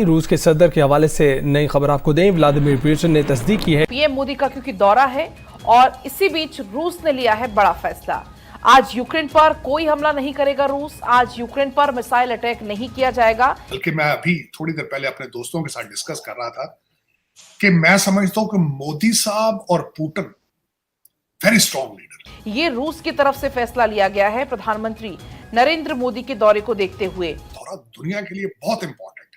रूस के सदर के हवाले से नई खबर आपको दें, व्लादिमीर पुतिन ने तस्दीक की है पीएम मोदी का क्योंकि दौरा है और इसी बीच रूस ने लिया है बड़ा फैसला। आज यूक्रेन पर कोई हमला नहीं करेगा रूस, आज यूक्रेन पर मिसाइल अटैक नहीं किया जाएगा। बल्कि मैं अभी थोड़ी देर पहले अपने दोस्तों के साथ डिस्कस कर रहा था कि मैं समझता हूं कि मोदी साहब और पुतिन वेरी स्ट्रॉन्ग लीडर। ये रूस की तरफ से फैसला लिया गया है प्रधानमंत्री नरेंद्र मोदी के दौरे को देखते हुए। दौरा दुनिया के लिए बहुत इंपॉर्टेंट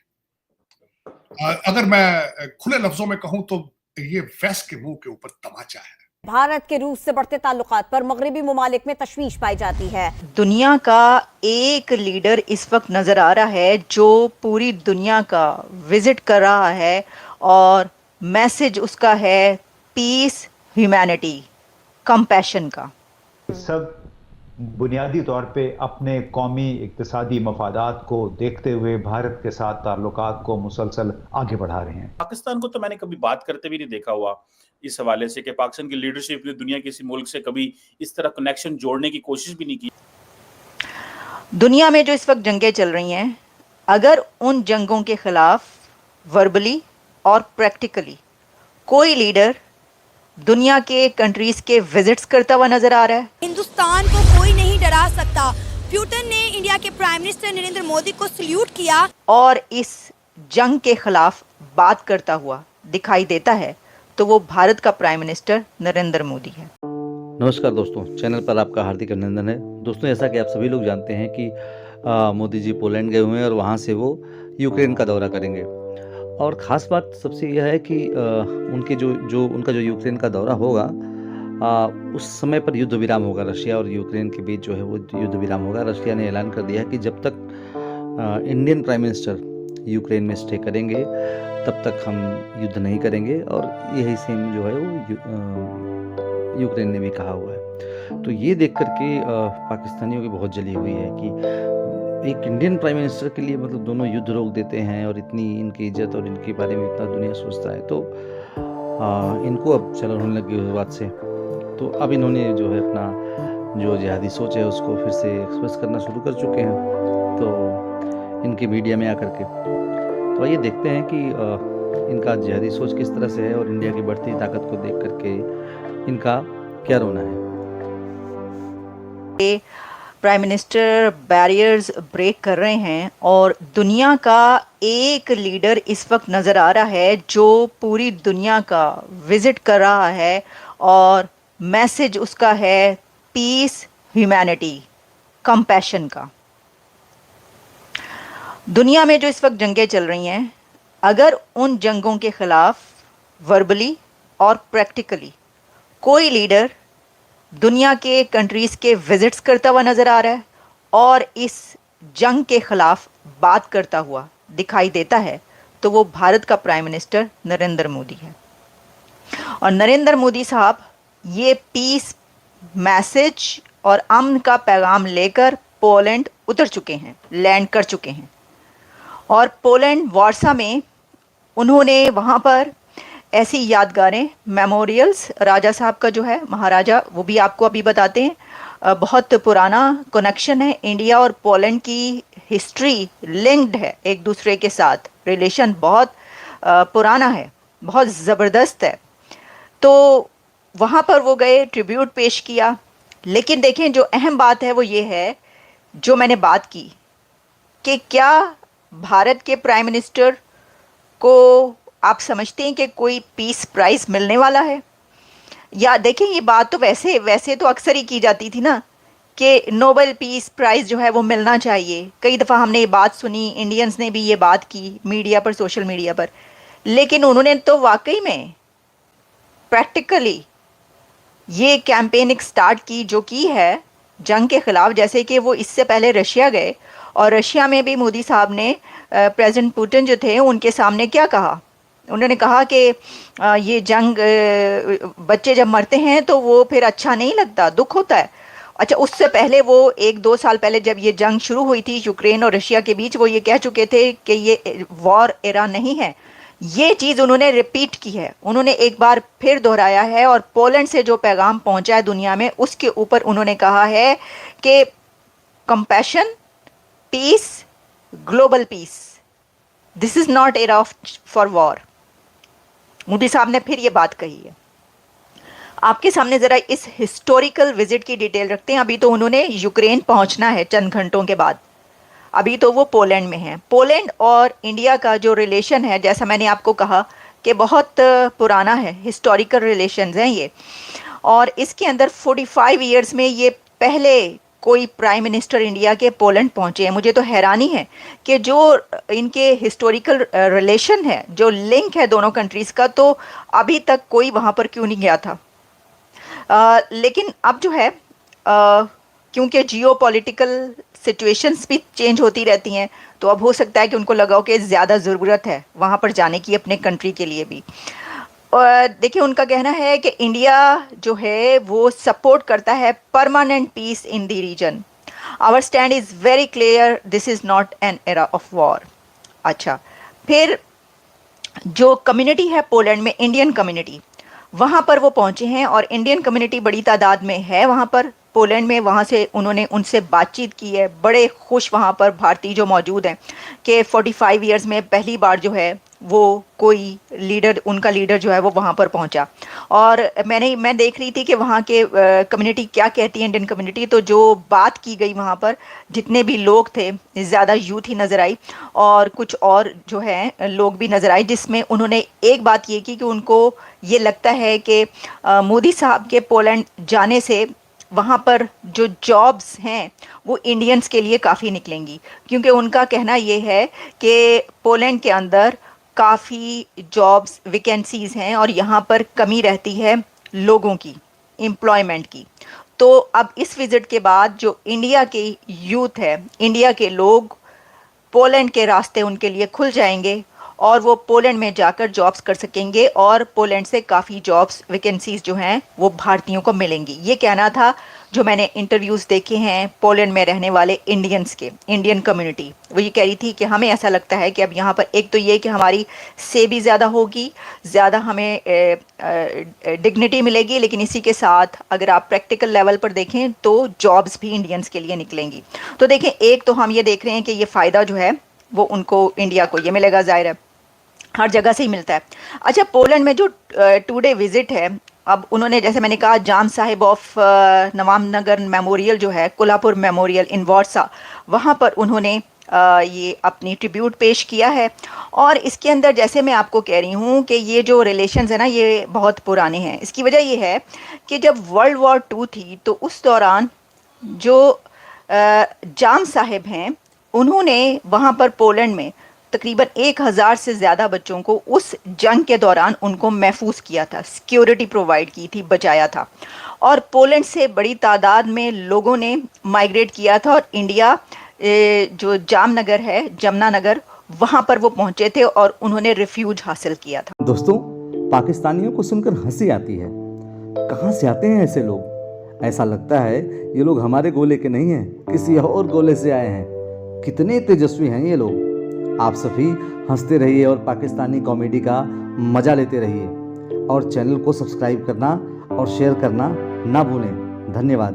है। अगर मैं खुले लफ्जों में कहूं तो ये वेस्ट के मुंह के ऊपर तमाचा है। भारत के रूस से बढ़ते ताल्लुकात पर मगरबी ममालिक में तशवीश पाई जाती है। दुनिया का एक लीडर इस वक्त नजर आ रहा है जो पूरी दुनिया का विजिट कर रहा है और मैसेज उसका है पीस, ह्यूमैनिटी, कंपैशन का। सब बुनियादी तौर पे अपने कौमी इक्तिसादी मफादात को देखते हुए भारत के साथ ताल्लुकात को मुसलसल आगे बढ़ा रहे हैं। पाकिस्तान को तो मैंने कभी बात करते भी नहीं देखा हुआ इस हवाले से कि पाकिस्तान की लीडरशिप ने दुनिया के किसी मुल्क से कभी इस तरह कनेक्शन जोड़ने की कोशिश भी नहीं की। दुनिया में जो इस वक्त जंगें चल रही हैं, अगर उन जंगों के खिलाफ वर्बली और प्रैक्टिकली कोई लीडर दुनिया के कंट्रीज के विजिट्स करता हुआ नजर आ रहा है। हिंदुस्तान को कोई नहीं डरा सकता। पुतिन ने इंडिया के प्राइम मिनिस्टर नरेंद्र मोदी को सल्यूट किया और इस जंग के खिलाफ बात करता हुआ दिखाई देता है तो वो भारत का प्राइम मिनिस्टर नरेंद्र मोदी है। नमस्कार दोस्तों, चैनल पर आपका हार्दिक अभिनंदन है। दोस्तों, जैसा कि आप सभी लोग जानते हैं कि मोदी जी पोलैंड गए हुए हैं और वहाँ से वो यूक्रेन का दौरा करेंगे। और ख़ास बात सबसे यह है कि उनका जो यूक्रेन का दौरा होगा, उस समय पर युद्ध विराम होगा। रशिया और यूक्रेन के बीच जो है वो युद्ध विराम होगा। रशिया ने ऐलान कर दिया है कि जब तक इंडियन प्राइम मिनिस्टर यूक्रेन में स्टे करेंगे तब तक हम युद्ध नहीं करेंगे, और यही सेम जो है वो यूक्रेन ने भी कहा हुआ है। तो ये देख करके पाकिस्तानियों की बहुत जली हुई है कि एक इंडियन प्राइम मिनिस्टर के लिए मतलब दोनों युद्ध रोक देते हैं और इतनी इनकी इज्जत और इनके बारे में इतना दुनिया सोचता है। तो इनको अब चलन होने लगी उस बात से। तो अब इन्होंने जो है अपना जो जिहादी सोच है उसको फिर से एक्सप्रेस करना शुरू कर चुके हैं, तो इनके मीडिया में आकर के। तो आइए देखते हैं कि इनका जिहादी सोच किस तरह से है और इंडिया की बढ़ती ताकत को देख करके इनका क्या रोना है। प्राइम मिनिस्टर बैरियर्स ब्रेक कर रहे हैं और दुनिया का एक लीडर इस वक्त नज़र आ रहा है जो पूरी दुनिया का विजिट कर रहा है और मैसेज उसका है पीस, ह्यूमैनिटी, कंपैशन का। दुनिया में जो इस वक्त जंगें चल रही हैं, अगर उन जंगों के खिलाफ वर्बली और प्रैक्टिकली कोई लीडर दुनिया के कंट्रीज़ के विजिट्स करता हुआ नज़र आ रहा है और इस जंग के खिलाफ बात करता हुआ दिखाई देता है तो वो भारत का प्राइम मिनिस्टर नरेंद्र मोदी है। और नरेंद्र मोदी साहब ये पीस मैसेज और अमन का पैगाम लेकर पोलैंड उतर चुके हैं, लैंड कर चुके हैं। और पोलैंड वार्सा में उन्होंने वहाँ पर ऐसी यादगारें, मेमोरियल्स, राजा साहब का जो है महाराजा, वो भी आपको अभी बताते हैं। बहुत पुराना कनेक्शन है, इंडिया और पोलैंड की हिस्ट्री लिंक्ड है एक दूसरे के साथ, रिलेशन बहुत पुराना है, बहुत ज़बरदस्त है। तो वहाँ पर वो गए, ट्रिब्यूट पेश किया। लेकिन देखें, जो अहम बात है वो ये है जो मैंने बात की कि क्या भारत के प्राइम मिनिस्टर को आप समझते हैं कि कोई पीस प्राइज़ मिलने वाला है? या देखें, ये बात तो वैसे तो अक्सर ही की जाती थी ना कि नोबेल पीस प्राइज़ जो है वो मिलना चाहिए। कई दफ़ा हमने ये बात सुनी, इंडियंस ने भी ये बात की मीडिया पर, सोशल मीडिया पर। लेकिन उन्होंने तो वाकई में प्रैक्टिकली ये कैंपेनिंग स्टार्ट की जो की है जंग के ख़िलाफ़। जैसे कि वो इससे पहले रशिया गए और रशिया में भी मोदी साहब ने प्रेसिडेंट पुतिन जो थे उनके सामने क्या कहा? उन्होंने कहा कि ये जंग, बच्चे जब मरते हैं तो वो फिर अच्छा नहीं लगता, दुख होता है। अच्छा, उससे पहले वो 1-2 साल पहले जब ये जंग शुरू हुई थी यूक्रेन और रशिया के बीच, वो ये कह चुके थे कि ये वॉर एरा नहीं है। ये चीज़ उन्होंने रिपीट की है, उन्होंने एक बार फिर दोहराया है। और पोलैंड से जो पैगाम पहुंचा है दुनिया में, उसके ऊपर उन्होंने कहा है कि compassion, peace, global peace. This is not era for war. Modi साहब ने फिर ये बात कही है। आपके सामने ज़रा इस हिस्टोरिकल विजिट की डिटेल रखते हैं। अभी तो उन्होंने यूक्रेन पहुंचना है चंद घंटों के बाद, अभी तो वो पोलैंड में हैं। पोलैंड और इंडिया का जो रिलेशन है, जैसा मैंने आपको कहा कि बहुत पुराना है, हिस्टोरिकल रिलेशंस हैं ये, और इसके अंदर 45 इयर्स में ये पहले कोई प्राइम मिनिस्टर इंडिया के पोलैंड पहुंचे हैं। मुझे तो हैरानी है कि जो इनके हिस्टोरिकल रिलेशन है, जो लिंक है दोनों कंट्रीज़ का, तो अभी तक कोई वहाँ पर क्यों नहीं गया था। लेकिन अब जो है क्योंकि जियोपॉलिटिकल सिचुएशंस भी चेंज होती रहती हैं, तो अब हो सकता है कि उनको लगा हो कि ज़्यादा ज़रूरत है वहाँ पर जाने की अपने कंट्री के लिए भी। और देखिए, उनका कहना है कि इंडिया जो है वो सपोर्ट करता है permanent peace in the region. Our stand is very clear, this is not an era of war. अच्छा, फिर जो कम्युनिटी है पोलैंड में, इंडियन कम्युनिटी, वहाँ पर वो पहुँचे हैं और इंडियन कम्युनिटी बड़ी तादाद में है वहाँ पर पोलैंड में। वहाँ से उन्होंने उनसे बातचीत की है, बड़े खुश वहाँ पर भारतीय जो मौजूद हैं कि 45 इयर्स में पहली बार जो है वो कोई लीडर, उनका लीडर जो है वो वहाँ पर पहुँचा। और मैं देख रही थी कि वहाँ के कम्युनिटी क्या कहती है, इंडियन कम्युनिटी। तो जो बात की गई वहाँ पर, जितने भी लोग थे, ज़्यादा यूथ ही नज़र आई और कुछ और जो है लोग भी नज़र आए, जिसमें उन्होंने एक बात ये की कि उनको ये लगता है कि मोदी साहब के पोलैंड जाने से वहाँ पर जो जॉब्स हैं वो इंडियंस के लिए काफ़ी निकलेंगी, क्योंकि उनका कहना ये है कि पोलैंड के अंदर काफ़ी जॉब्स वैकेंसीज़ हैं और यहाँ पर कमी रहती है लोगों की, एम्प्लॉयमेंट की। तो अब इस विज़िट के बाद जो इंडिया के यूथ है, इंडिया के लोग, पोलैंड के रास्ते उनके लिए खुल जाएंगे और वो पोलैंड में जाकर जॉब्स कर सकेंगे और पोलैंड से काफ़ी जॉब्स वैकेंसीज़ जो हैं वो भारतीयों को मिलेंगी। ये कहना था जो मैंने इंटरव्यूज़ देखे हैं पोलैंड में रहने वाले इंडियंस के, इंडियन कम्युनिटी, वो ये कह रही थी कि हमें ऐसा लगता है कि अब यहाँ पर एक तो ये कि हमारी सेवी ज़्यादा होगी, ज़्यादा हमें डिग्निटी मिलेगी, लेकिन इसी के साथ अगर आप प्रैक्टिकल लेवल पर देखें तो जॉब्स भी इंडियंस के लिए निकलेंगी। तो देखें, एक तो हम ये देख रहे हैं कि ये फ़ायदा जो है वो उनको, इंडिया को ये मिलेगा, ज़ाहिर है हर जगह से ही मिलता है। अच्छा, पोलैंड में जो 2 डे विज़िट है, अब उन्होंने, जैसे मैंने कहा, जाम साहिब ऑफ नवामनगर मेमोरियल जो है, कोल्हापुर मेमोरियल इन वॉर्सा, वहाँ पर उन्होंने ये अपनी ट्रिब्यूट पेश किया है। और इसके अंदर, जैसे मैं आपको कह रही हूँ कि ये जो रिलेशंस है ना, ये बहुत पुराने हैं। इसकी वजह ये है कि जब वर्ल्ड वॉर 2 थी तो उस दौरान जो जाम साहिब हैं, उन्होंने वहाँ पर पोलैंड में तकरीबन 1000 से ज़्यादा बच्चों को उस जंग के दौरान उनको महफूज किया था, सिक्योरिटी प्रोवाइड की थी, बचाया था। और पोलैंड से बड़ी तादाद में लोगों ने माइग्रेट किया था और इंडिया जो जामनगर है, जमुनानगर, वहाँ पर वो पहुँचे थे और उन्होंने रिफ्यूज हासिल किया था। दोस्तों, पाकिस्तानियों को सुनकर हंसी आती है। कहाँ से आते हैं ऐसे लोग? ऐसा लगता है ये लोग हमारे गोले के नहीं हैं, किसी और गोले से आए हैं। कितने तेजस्वी हैं ये लोग। आप सभी हंसते रहिए और पाकिस्तानी कॉमेडी का मज़ा लेते रहिए और चैनल को सब्सक्राइब करना और शेयर करना ना भूलें। धन्यवाद।